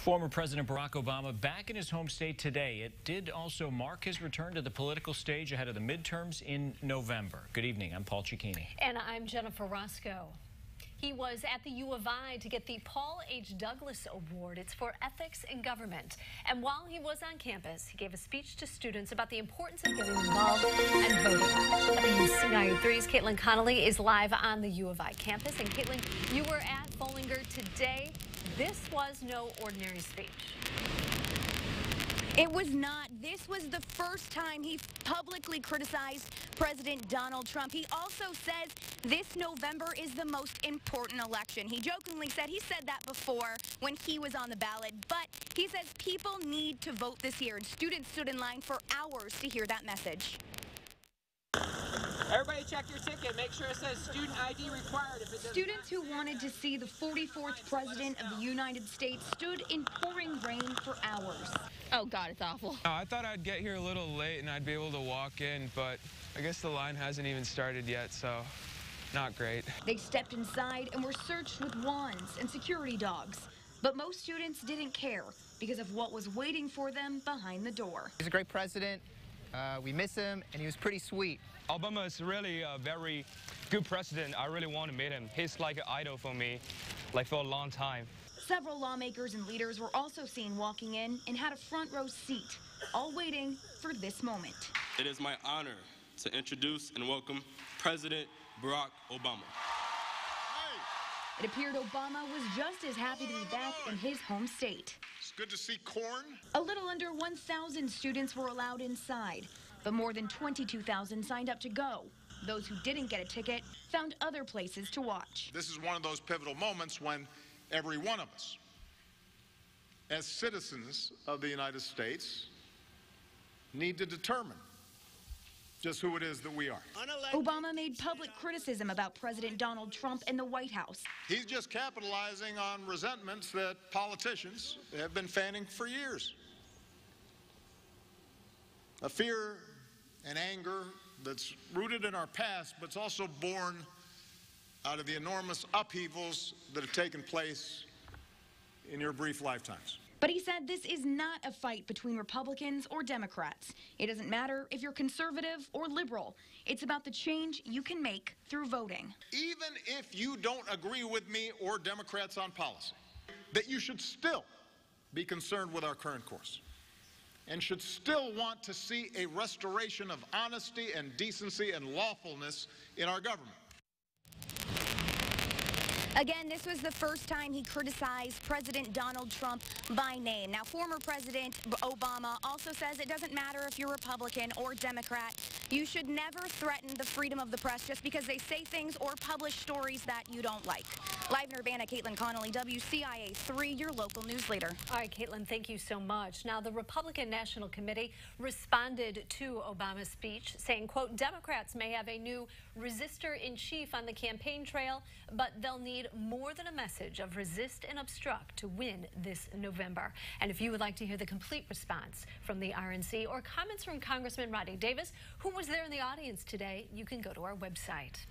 Former President Barack Obama back in his home state today. It did also mark his return to the political stage ahead of the midterms in November. Good evening. I'm Paul Cicchini. And I'm Jennifer Roscoe. He was at the U of I to get the Paul H. Douglas Award. It's for ethics in government. And while he was on campus, he gave a speech to students about the importance of getting involved and voting. News 93's Caitlin Connolly is live on the U of I campus. And Caitlin, you were at Bollinger today. This was no ordinary speech. It was not. This was the first time he publicly criticized President Donald Trump. He also says this November is the most important election. He jokingly said he said that before when he was on the ballot, but he says people need to vote this year, and students stood in line for hours to hear that message. Everybody check your ticket. Make sure it says student ID required. If it doesn't. Students who wanted to see the 44th president of the United States stood in pouring rain for hours. Oh, God, it's awful. I thought I'd get here a little late and I'd be able to walk in, but I guess the line hasn't even started yet, so not great. They stepped inside and were searched with wands and security dogs. But most students didn't care because of what was waiting for them behind the door. He's a great president. We miss him, and he was pretty sweet. Obama is really a very good president. I really want to meet him. He's like an idol for me, like for a long time. Several lawmakers and leaders were also seen walking in and had a front row seat, all waiting for this moment. It is my honor to introduce and welcome President Barack Obama. It appeared Obama was just as happy to be back in his home state. It's good to see corn. A little under 1,000 students were allowed inside, but more than 22,000 signed up to go. Those who didn't get a ticket found other places to watch. This is one of those pivotal moments when every one of us, as citizens of the United States, need to determine just who it is that we are. Obama made public criticism about President Donald Trump and the White House. He's just capitalizing on resentments that politicians have been fanning for years. A fear and anger that's rooted in our past, but it's also born out of the enormous upheavals that have taken place in your brief lifetimes. But he said this is not a fight between Republicans or Democrats. It doesn't matter if you're conservative or liberal. It's about the change you can make through voting. Even if you don't agree with me or Democrats on policy, that you should still be concerned with our current course and should still want to see a restoration of honesty and decency and lawfulness in our government. Again, this was the first time he criticized President Donald Trump by name. Now, former President Obama also says it doesn't matter if you're Republican or Democrat. You should never threaten the freedom of the press just because they say things or publish stories that you don't like. Live in Urbana, Caitlin Connolly, WCIA 3, your local news leader. All right, Caitlin, thank you so much. Now, the Republican National Committee responded to Obama's speech, saying, quote, Democrats may have a new resistor-in-chief on the campaign trail, but they'll need more than a message of resist and obstruct to win this November. And if you would like to hear the complete response from the RNC or comments from Congressman Rodney Davis, who was there in the audience today, you can go to our website.